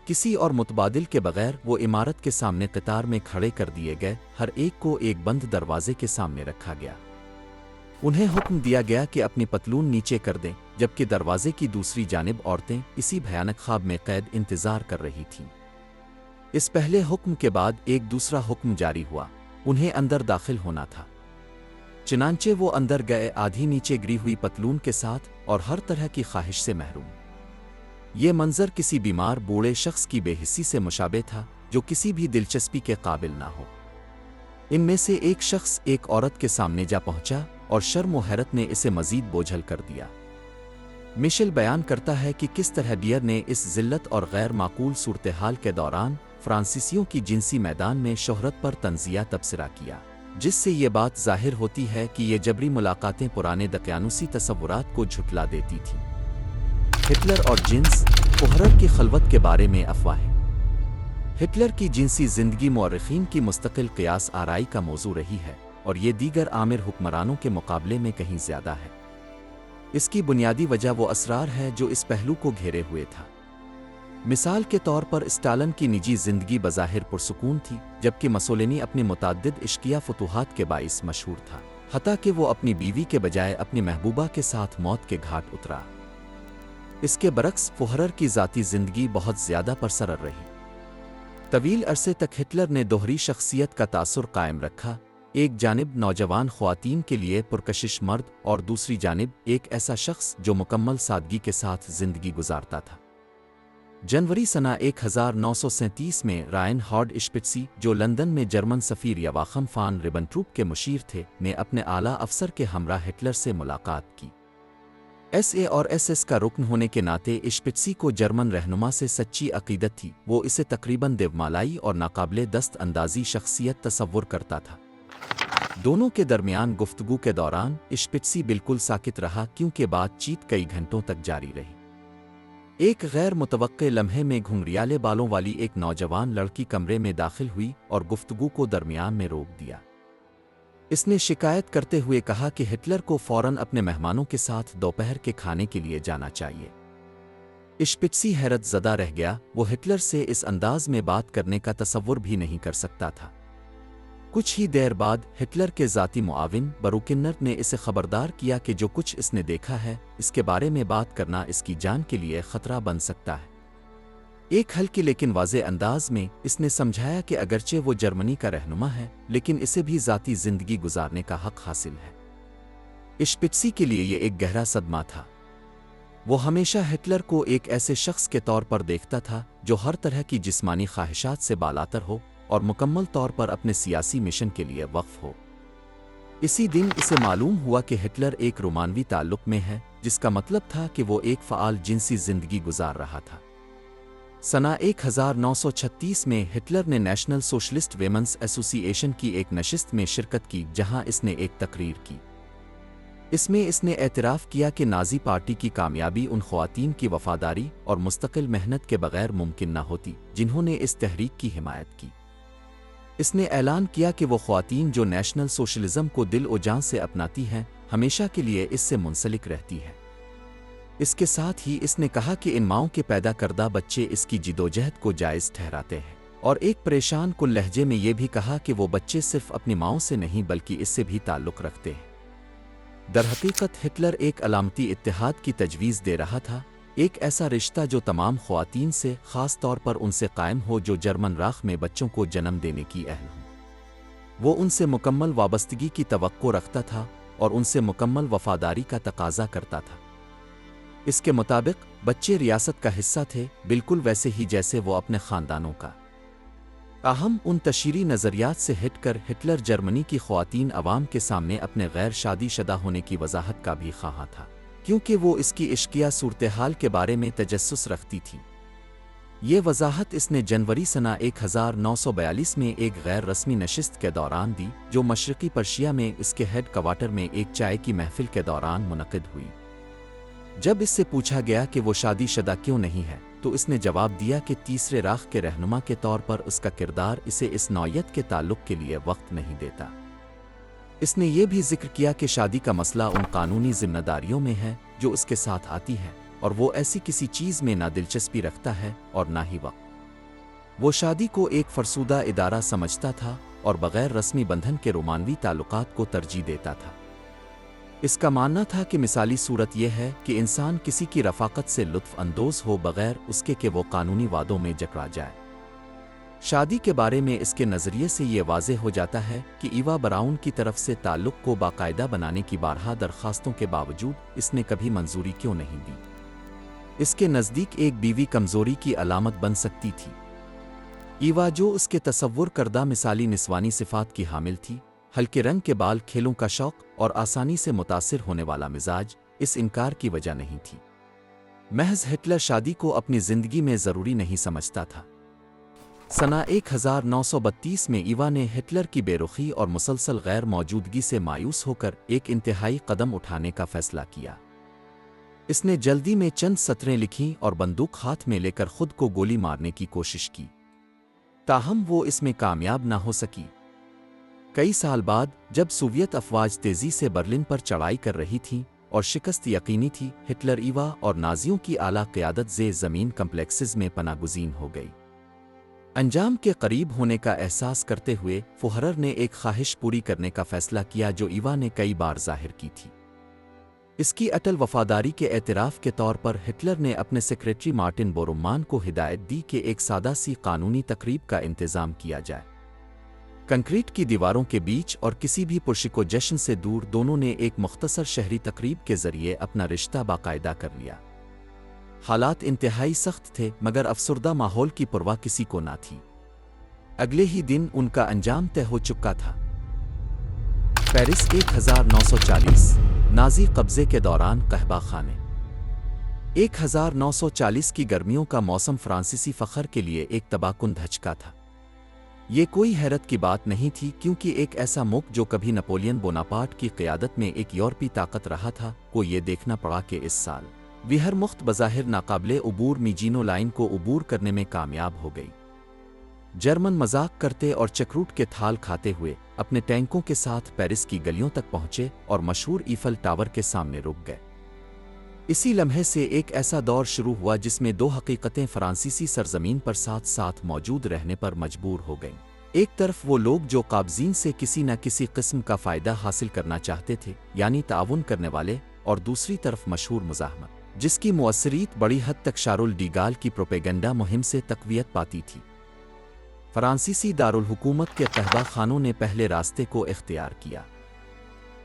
کسی اور متبادل کے بغیر وہ عمارت کے سامنے قطار میں کھڑے کر دیے گئے، ہر ایک کو ایک بند دروازے کے سامنے رکھا گیا۔ انہیں حکم دیا گیا کہ اپنی پتلون نیچے کر دیں، جبکہ دروازے کی دوسری جانب عورتیں اسی بھیانک خواب میں قید انتظار کر رہی تھیں۔ اس پہلے حکم کے بعد ایک دوسرا حکم جاری ہوا، انہیں اندر داخل ہونا تھا۔ چنانچہ وہ اندر گئے، آدھی نیچے گری ہوئی پتلون کے ساتھ اور ہر طرح کی خواہش سے محروم۔ یہ منظر کسی بیمار بوڑھے شخص کی بے حسی سے مشابہ تھا، جو کسی بھی دلچسپی کے قابل نہ ہو۔ ان میں سے ایک شخص ایک عورت کے سامنے جا پہنچا اور شرم و حیرت نے اسے مزید بوجھل کر دیا۔ مشیل بیان کرتا ہے کہ کس طرح ڈیئر نے اس ذلت اور غیر معقول صورتحال کے دوران فرانسیسیوں کی جنسی میدان میں شہرت پر طنزیہ تبصرہ کیا، جس سے یہ بات ظاہر ہوتی ہے کہ یہ جبری ملاقاتیں پرانے دقیانوسی تصورات کو جھٹلا دیتی تھیں۔ ہٹلر اور جنس، فوہرر کی خلوت کے بارے میں افواہیں۔ ہٹلر کی جنسی زندگی مورخین کی مستقل قیاس آرائی کا موضوع رہی ہے، اور یہ دیگر عامر حکمرانوں کے مقابلے میں کہیں زیادہ ہے۔ اس کی بنیادی وجہ وہ اسرار ہے جو اس پہلو کو گھیرے ہوئے تھا۔ مثال کے طور پر اسٹالن کی نجی زندگی بظاہر پرسکون تھی، جبکہ مسولینی اپنی متعدد عشقیہ فتوحات کے باعث مشہور تھا، حتیٰ کہ وہ اپنی بیوی کے بجائے اپنی محبوبہ کے ساتھ موت کے گھاٹ اترا۔ اس کے برعکس فوہرر کی ذاتی زندگی بہت زیادہ پرسرر رہی۔ طویل عرصے تک ہٹلر نے دوہری شخصیت کا تاثر قائم رکھا، ایک جانب نوجوان خواتین کے لیے پرکشش مرد اور دوسری جانب ایک ایسا شخص جو مکمل سادگی کے ساتھ زندگی گزارتا تھا۔ جنوری سنہ 1937 میں راین ہارڈ اشپٹسی، جو لندن میں جرمن سفیر یواخم فان ریبنٹروپ کے مشیر تھے، نے اپنے اعلیٰ افسر کے ہمراہ ہٹلر سے ملاقات کی۔ ایس اے اور ایس ایس کا رکن ہونے کے ناطے اشپٹسی کو جرمن رہنما سے سچی عقیدت تھی، وہ اسے تقریباً دیومالائی اور ناقابل دست اندازی شخصیت تصور کرتا تھا۔ دونوں کے درمیان گفتگو کے دوران اشپٹسی بالکل ساکت رہا، کیونکہ بات چیت کئی گھنٹوں تک جاری رہی۔ ایک غیر متوقع لمحے میں گھنگریالے بالوں والی ایک نوجوان لڑکی کمرے میں داخل ہوئی اور گفتگو کو درمیان میں روک دیا۔ اس نے شکایت کرتے ہوئے کہا کہ ہٹلر کو فوراً اپنے مہمانوں کے ساتھ دوپہر کے کھانے کے لیے جانا چاہیے۔ اشپٹسی حیرت زدہ رہ گیا، وہ ہٹلر سے اس انداز میں بات کرنے کا تصور بھی نہیں کر سکتا تھا۔ کچھ ہی دیر بعد ہٹلر کے ذاتی معاون بروکنر نے اسے خبردار کیا کہ جو کچھ اس نے دیکھا ہے، اس کے بارے میں بات کرنا اس کی جان کے لیے خطرہ بن سکتا ہے۔ ایک ہلکی لیکن واضح انداز میں اس نے سمجھایا کہ اگرچہ وہ جرمنی کا رہنما ہے، لیکن اسے بھی ذاتی زندگی گزارنے کا حق حاصل ہے۔ اشپٹسی کے لیے یہ ایک گہرا صدمہ تھا۔ وہ ہمیشہ ہٹلر کو ایک ایسے شخص کے طور پر دیکھتا تھا جو ہر طرح کی جسمانی خواہشات سے بالاتر ہو اور مکمل طور پر اپنے سیاسی مشن کے لیے وقف ہو۔ اسی دن اسے معلوم ہوا کہ ہٹلر ایک رومانوی تعلق میں ہے، جس کا مطلب تھا کہ وہ ایک فعال جنسی زندگی گزار رہا تھا۔ سنہ 1936 میں ہٹلر نے نیشنل سوشلسٹ ویمنز ایسوسی ایشن کی ایک نشست میں شرکت کی، جہاں اس نے ایک تقریر کی۔ اس میں اس نے اعتراف کیا کہ نازی پارٹی کی کامیابی ان خواتین کی وفاداری اور مستقل محنت کے بغیر ممکن نہ ہوتی جنہوں نے اس تحریک کی حمایت کی۔ اس نے اعلان کیا کہ وہ خواتین جو نیشنل سوشلزم کو دل و جان سے اپناتی ہیں، ہمیشہ کے لیے اس سے منسلک رہتی ہے۔ اس کے ساتھ ہی اس نے کہا کہ ان ماؤں کے پیدا کردہ بچے اس کی جدوجہد کو جائز ٹھہراتے ہیں، اور ایک پریشان کن لہجے میں یہ بھی کہا کہ وہ بچے صرف اپنی ماؤں سے نہیں بلکہ اس سے بھی تعلق رکھتے ہیں۔ درحقیقت ہٹلر ایک علامتی اتحاد کی تجویز دے رہا تھا، ایک ایسا رشتہ جو تمام خواتین سے، خاص طور پر ان سے قائم ہو جو جرمن راخ میں بچوں کو جنم دینے کی اہل ہوں۔ وہ ان سے مکمل وابستگی کی توقع رکھتا تھا اور ان سے مکمل وفاداری کا تقاضا کرتا تھا۔ اس کے مطابق بچے ریاست کا حصہ تھے، بالکل ویسے ہی جیسے وہ اپنے خاندانوں کا۔ تاہم ان تشہیری نظریات سے ہٹ کر ہٹلر جرمنی کی خواتین عوام کے سامنے اپنے غیر شادی شدہ ہونے کی وضاحت کا بھی خواہاں تھا، کیونکہ وہ اس کی عشقیہ صورتحال کے بارے میں تجسس رکھتی تھی۔ یہ وضاحت اس نے جنوری سنہ 1942 میں ایک غیر رسمی نشست کے دوران دی، جو مشرقی پرشیا میں اس کے ہیڈ کوارٹر میں ایک چائے کی محفل کے دوران منعقد ہوئی۔ جب اس سے پوچھا گیا کہ وہ شادی شدہ کیوں نہیں ہے، تو اس نے جواب دیا کہ تیسرے راخ کے رہنما کے طور پر اس کا کردار اسے اس نوعیت کے تعلق کے لیے وقت نہیں دیتا۔ اس نے یہ بھی ذکر کیا کہ شادی کا مسئلہ ان قانونی ذمہ داریوں میں ہے جو اس کے ساتھ آتی ہے، اور وہ ایسی کسی چیز میں نہ دلچسپی رکھتا ہے اور نہ ہی وقت۔ وہ شادی کو ایک فرسودہ ادارہ سمجھتا تھا اور بغیر رسمی بندھن کے رومانوی تعلقات کو ترجیح دیتا تھا۔ اس کا ماننا تھا کہ مثالی صورت یہ ہے کہ انسان کسی کی رفاقت سے لطف اندوز ہو بغیر اس کے کہ وہ قانونی وعدوں میں جکڑا جائے۔ شادی کے بارے میں اس کے نظریے سے یہ واضح ہو جاتا ہے کہ ایوا براؤن کی طرف سے تعلق کو باقاعدہ بنانے کی بارہا درخواستوں کے باوجود اس نے کبھی منظوری کیوں نہیں دی۔ اس کے نزدیک ایک بیوی کمزوری کی علامت بن سکتی تھی۔ ایوا، جو اس کے تصور کردہ مثالی نسوانی صفات کی حامل تھی، ہلکے رنگ کے بال، کھیلوں کا شوق اور آسانی سے متاثر ہونے والا مزاج، اس انکار کی وجہ نہیں تھی۔ محض ہٹلر شادی کو اپنی زندگی میں ضروری نہیں سمجھتا تھا۔ سنہ 1932 میں ایوا نے ہٹلر کی بے رخی اور مسلسل غیر موجودگی سے مایوس ہو کر ایک انتہائی قدم اٹھانے کا فیصلہ کیا۔ اس نے جلدی میں چند سطریں لکھیں اور بندوق ہاتھ میں لے کر خود کو گولی مارنے کی کوشش کی، تاہم وہ اس میں کامیاب نہ ہو سکی۔ کئی سال بعد جب سوویت افواج تیزی سے برلن پر چڑھائی کر رہی تھیں اور شکست یقینی تھی، ہٹلر ایوا اور نازیوں کی اعلیٰ قیادت زیر زمین کمپلیکسز میں پناہ گزین ہو گئی۔ انجام کے قریب ہونے کا احساس کرتے ہوئے فوہرر نے ایک خواہش پوری کرنے کا فیصلہ کیا جو ایوا نے کئی بار ظاہر کی تھی۔ اس کی اٹل وفاداری کے اعتراف کے طور پر ہٹلر نے اپنے سیکریٹری مارٹن بورومان کو ہدایت دی کہ ایک سادہ سی قانونی تقریب کا انتظام کیا جائے۔ کنکریٹ کی دیواروں کے بیچ اور کسی بھی پرشک و جشن سے دور، دونوں نے ایک مختصر شہری تقریب کے ذریعے اپنا رشتہ باقاعدہ کر لیا۔ حالات انتہائی سخت تھے، مگر افسردہ ماحول کی پرواہ کسی کو نہ تھی۔ اگلے ہی دن ان کا انجام طے ہو چکا تھا۔ پیرس 1940 نازی قبضے کے دوران قہبہ خانے۔ 1940 کی گرمیوں کا موسم فرانسیسی فخر کے لیے ایک تباہ کن دھچکا تھا۔ یہ کوئی حیرت کی بات نہیں تھی، کیونکہ ایک ایسا ملک جو کبھی نپولین بوناپارٹ کی قیادت میں ایک یورپی طاقت رہا تھا، کو یہ دیکھنا پڑا کہ اس سال ویہر مخت بظاہر ناقابل عبور میجینو لائن کو عبور کرنے میں کامیاب ہو گئی۔ جرمن مذاق کرتے اور چکروٹ کے تھال کھاتے ہوئے اپنے ٹینکوں کے ساتھ پیرس کی گلیوں تک پہنچے اور مشہور ایفل ٹاور کے سامنے رک گئے۔ اسی لمحے سے ایک ایسا دور شروع ہوا جس میں دو حقیقتیں فرانسیسی سرزمین پر ساتھ ساتھ موجود رہنے پر مجبور ہو گئیں۔ ایک طرف وہ لوگ جو قابضین سے کسی نہ کسی قسم کا فائدہ حاصل کرنا چاہتے تھے، یعنی تعاون کرنے والے، اور دوسری طرف مشہور مزاحمت، جس کی مؤثریت بڑی حد تک شارل ڈی گال کی پروپیگنڈا مہم سے تقویت پاتی تھی۔ فرانسیسی دارالحکومت کے قہبہ خانوں نے پہلے راستے کو اختیار کیا۔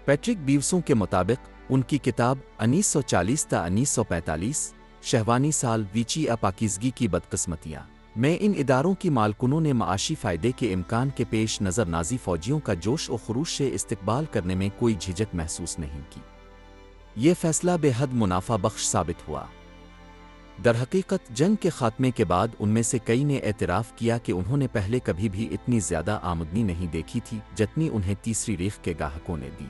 پیٹرک بیوسوں کے مطابق ان کی کتاب 1940 تا 1945 شہوانی سال ویچی اپاکیزگی کی بدقسمتیاں میں ان اداروں کی مالکنوں نے معاشی فائدے کے امکان کے پیش نظر نازی فوجیوں کا جوش و خروش سے استقبال کرنے میں کوئی جھجک محسوس نہیں کی۔ یہ فیصلہ بے حد منافع بخش ثابت ہوا۔ درحقیقت جنگ کے خاتمے کے بعد ان میں سے کئی نے اعتراف کیا کہ انہوں نے پہلے کبھی بھی اتنی زیادہ آمدنی نہیں دیکھی تھی جتنی انہیں تیسری ریخ کے گاہکوں نے دی۔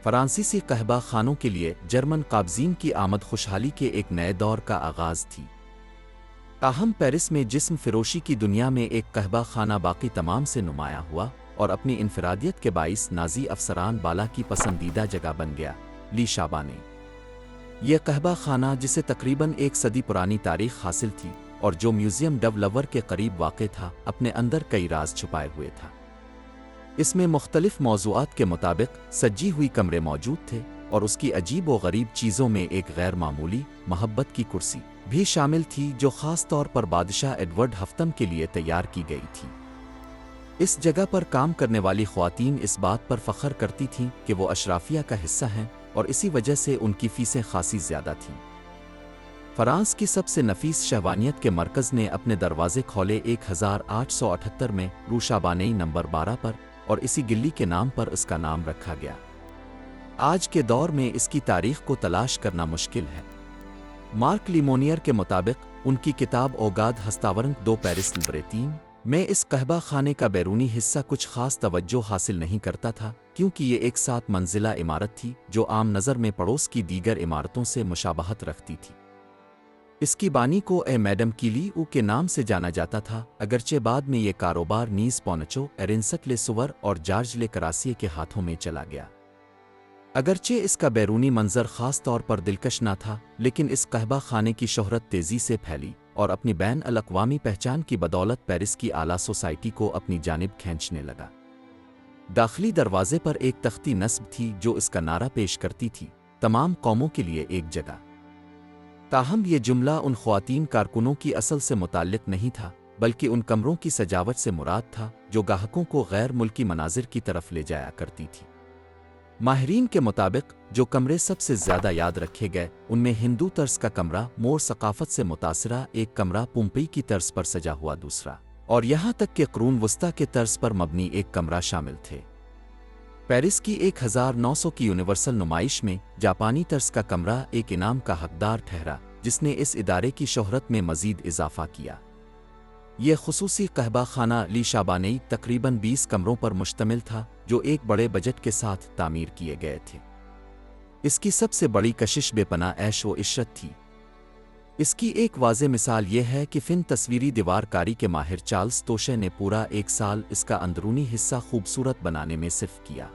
فرانسیسی قہبہ خانوں کے لیے جرمن قابضین کی آمد خوشحالی کے ایک نئے دور کا آغاز تھی۔ تاہم پیرس میں جسم فروشی کی دنیا میں ایک قہبہ خانہ باقی تمام سے نمایاں ہوا اور اپنی انفرادیت کے باعث نازی افسران بالا کی پسندیدہ جگہ بن گیا۔ لی شابانے یہ قہبہ خانہ، جسے تقریباً ایک صدی پرانی تاریخ حاصل تھی اور جو میوزیم ڈو لور کے قریب واقع تھا، اپنے اندر کئی راز چھپائے ہوئے تھا۔ اس میں مختلف موضوعات کے مطابق سجی ہوئی کمرے موجود تھے اور اس کی عجیب و غریب چیزوں میں ایک غیر معمولی محبت کی کرسی بھی شامل تھی جو خاص طور پر بادشاہ ایڈورڈ ہفتم کے لیے تیار کی گئی تھی۔ اس جگہ پر کام کرنے والی خواتین اس بات پر فخر کرتی تھیں کہ وہ اشرافیہ کا حصہ ہیں اور اسی وجہ سے ان کی فیسیں خاصی زیادہ تھیں۔ فرانس کی سب سے نفیس شہوانیت کے مرکز نے اپنے دروازے کھولے 1878 میں روشابانئی نمبر 12 پر اور اسی گلی کے نام پر اس کا نام رکھا گیا۔ آج کے دور میں اس کی تاریخ کو تلاش کرنا مشکل ہے۔ مارک لیمونیئر کے مطابق ان کی کتاب اوگاد ہستاورنگ دو پیرس لبریتین میں اس قہبہ خانے کا بیرونی حصہ کچھ خاص توجہ حاصل نہیں کرتا تھا کیونکہ یہ ایک 7 منزلہ عمارت تھی جو عام نظر میں پڑوس کی دیگر عمارتوں سے مشابہت رکھتی تھی۔ اس کی بانی کو میڈم کیلی او کے نام سے جانا جاتا تھا، اگرچہ بعد میں یہ کاروبار نیز پونچو ایرنسٹ لے سور اور جارج لے کراسیے کے ہاتھوں میں چلا گیا۔ اگرچہ اس کا بیرونی منظر خاص طور پر دلکش نہ تھا، لیکن اس قہبہ خانے کی شہرت تیزی سے پھیلی اور اپنی بین الاقوامی پہچان کی بدولت پیرس کی اعلیٰ سوسائٹی کو اپنی جانب کھینچنے لگا۔ داخلی دروازے پر ایک تختی نصب تھی جو اس کا نعرہ پیش کرتی تھی، تمام قوموں کے لیے ایک جگہ۔ تاہم یہ جملہ ان خواتین کارکنوں کی اصل سے متعلق نہیں تھا، بلکہ ان کمروں کی سجاوٹ سے مراد تھا جو گاہکوں کو غیر ملکی مناظر کی طرف لے جایا کرتی تھی۔ ماہرین کے مطابق جو کمرے سب سے زیادہ یاد رکھے گئے ان میں ہندو طرز کا کمرہ، مور ثقافت سے متاثرہ ایک کمرہ، پومپئی کی طرز پر سجا ہوا دوسرا، اور یہاں تک کہ قرون وسطیٰ کے طرز پر مبنی ایک کمرہ شامل تھے۔ پیرس کی 1900 کی یونیورسل نمائش میں جاپانی طرز کا کمرہ ایک انعام کا حقدار ٹھہرا جس نے اس ادارے کی شہرت میں مزید اضافہ کیا۔ یہ خصوصی قہبہ خانہ لی شابانئی تقریباً 20 کمروں پر مشتمل تھا جو ایک بڑے بجٹ کے ساتھ تعمیر کیے گئے تھے۔ اس کی سب سے بڑی کشش بے پناہ عیش و عشرت تھی۔ اس کی ایک واضح مثال یہ ہے کہ فن تصویری دیوار کاری کے ماہر چارلز توشے نے پورا 1 سال اس کا اندرونی حصہ خوبصورت بنانے میں صرف کیا۔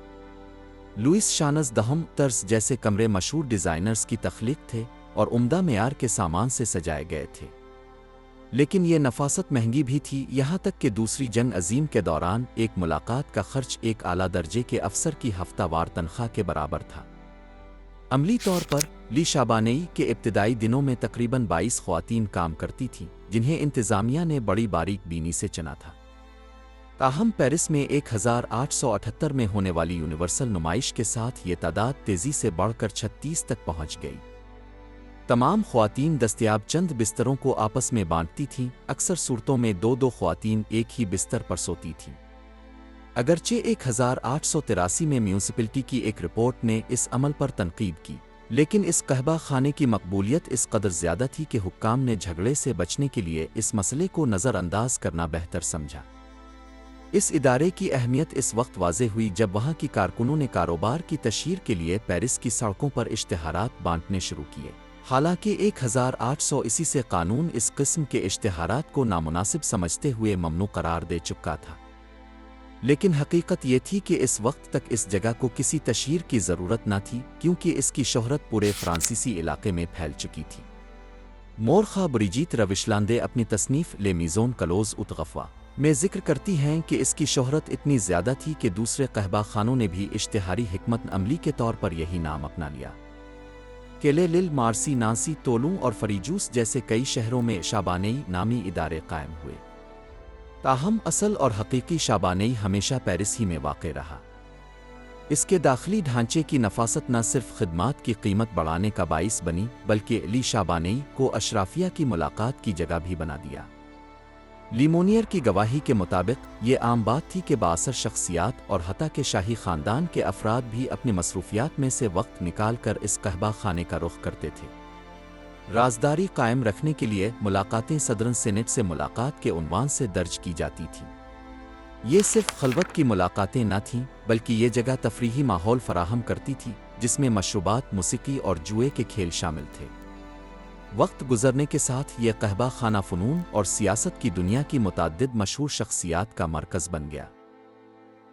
لوئس شانز دہم طرز جیسے کمرے مشہور ڈیزائنرز کی تخلیق تھے اور عمدہ معیار کے سامان سے سجائے گئے تھے، لیکن یہ نفاست مہنگی بھی تھی، یہاں تک کہ دوسری جنگ عظیم کے دوران ایک ملاقات کا خرچ ایک اعلیٰ درجے کے افسر کی ہفتہ وار تنخواہ کے برابر تھا۔ عملی طور پر لی شابانئی کے ابتدائی دنوں میں تقریباً 22 خواتین کام کرتی تھیں جنہیں انتظامیہ نے بڑی باریک بینی سے چنا تھا۔ تاہم پیرس میں 1878 میں ہونے والی یونیورسل نمائش کے ساتھ یہ تعداد تیزی سے بڑھ کر 36 تک پہنچ گئی۔ تمام خواتین دستیاب چند بستروں کو آپس میں بانٹتی تھیں، اکثر صورتوں میں 2 خواتین ایک ہی بستر پر سوتی تھیں۔ اگرچہ 1883 میں میونسپلٹی کی ایک رپورٹ نے اس عمل پر تنقید کی، لیکن اس قہبہ خانے کی مقبولیت اس قدر زیادہ تھی کہ حکام نے جھگڑے سے بچنے کے لیے اس مسئلے کو نظر انداز کرنا بہتر سمجھا۔ اس ادارے کی اہمیت اس وقت واضح ہوئی جب وہاں کی کارکنوں نے کاروبار کی تشہیر کے لیے پیرس کی سڑکوں پر اشتہارات بانٹنے شروع کیے۔ حالانکہ 1880 سے قانون اس قسم کے اشتہارات کو نامناسب سمجھتے ہوئے ممنوع قرار دے چکا تھا، لیکن حقیقت یہ تھی کہ اس وقت تک اس جگہ کو کسی تشہیر کی ضرورت نہ تھی کیونکہ اس کی شہرت پورے فرانسیسی علاقے میں پھیل چکی تھی۔ مورخہ بریجیت روشلاندے اپنی تصنیف لے میزون کلوز اتغفوا میں ذکر کرتی ہیں کہ اس کی شہرت اتنی زیادہ تھی کہ دوسرے قہبہ خانوں نے بھی اشتہاری حکمت عملی کے طور پر یہی نام اپنا لیا۔ کیلے لل مارسی نانسی تولوں اور فریجوس جیسے کئی شہروں میں شابانئی نامی ادارے قائم ہوئے، تاہم اصل اور حقیقی شابانئی ہمیشہ پیرس ہی میں واقع رہا۔ اس کے داخلی ڈھانچے کی نفاست نہ صرف خدمات کی قیمت بڑھانے کا باعث بنی بلکہ لی شابانئی کو اشرافیہ کی ملاقات کی جگہ بھی بنا دیا۔ لیمونیئر کی گواہی کے مطابق یہ عام بات تھی کہ بااثر شخصیات اور حتیٰ کہ شاہی خاندان کے افراد بھی اپنی مصروفیات میں سے وقت نکال کر اس قہبہ خانے کا رخ کرتے تھے۔ رازداری قائم رکھنے کے لیے ملاقاتیں صدرن سینٹ سے ملاقات کے عنوان سے درج کی جاتی تھیں۔ یہ صرف خلوت کی ملاقاتیں نہ تھیں بلکہ یہ جگہ تفریحی ماحول فراہم کرتی تھی جس میں مشروبات، موسیقی اور جوئے کے کھیل شامل تھے۔ وقت گزرنے کے ساتھ یہ قہبہ خانہ فنون اور سیاست کی دنیا کی متعدد مشہور شخصیات کا مرکز بن گیا۔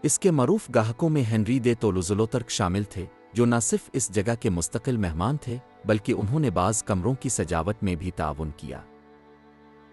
اس کے معروف گاہکوں میں ہنری دے تولوزلوترک شامل تھے جو نہ صرف اس جگہ کے مستقل مہمان تھے بلکہ انہوں نے بعض کمروں کی سجاوٹ میں بھی تعاون کیا۔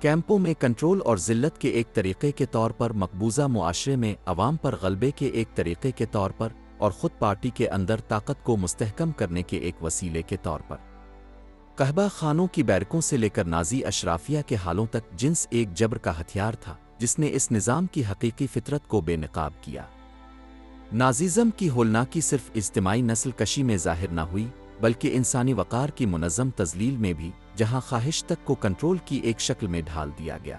کیمپوں میں کنٹرول اور ذلت کے ایک طریقے کے طور پر، مقبوضہ معاشرے میں عوام پر غلبے کے ایک طریقے کے طور پر، اور خود پارٹی کے اندر طاقت کو مستحکم کرنے کے ایک وسیلے کے طور پر۔ قہبہ خانوں کی بیرکوں سے لے کر نازی اشرافیہ کے حالوں تک جنس ایک جبر کا ہتھیار تھا جس نے اس نظام کی حقیقی فطرت کو بے نقاب کیا۔ نازیزم کی ہولناکی صرف اجتماعی نسل کشی میں ظاہر نہ ہوئی بلکہ انسانی وقار کی منظم تذلیل میں بھی، جہاں خواہش تک کو کنٹرول کی ایک شکل میں ڈھال دیا گیا۔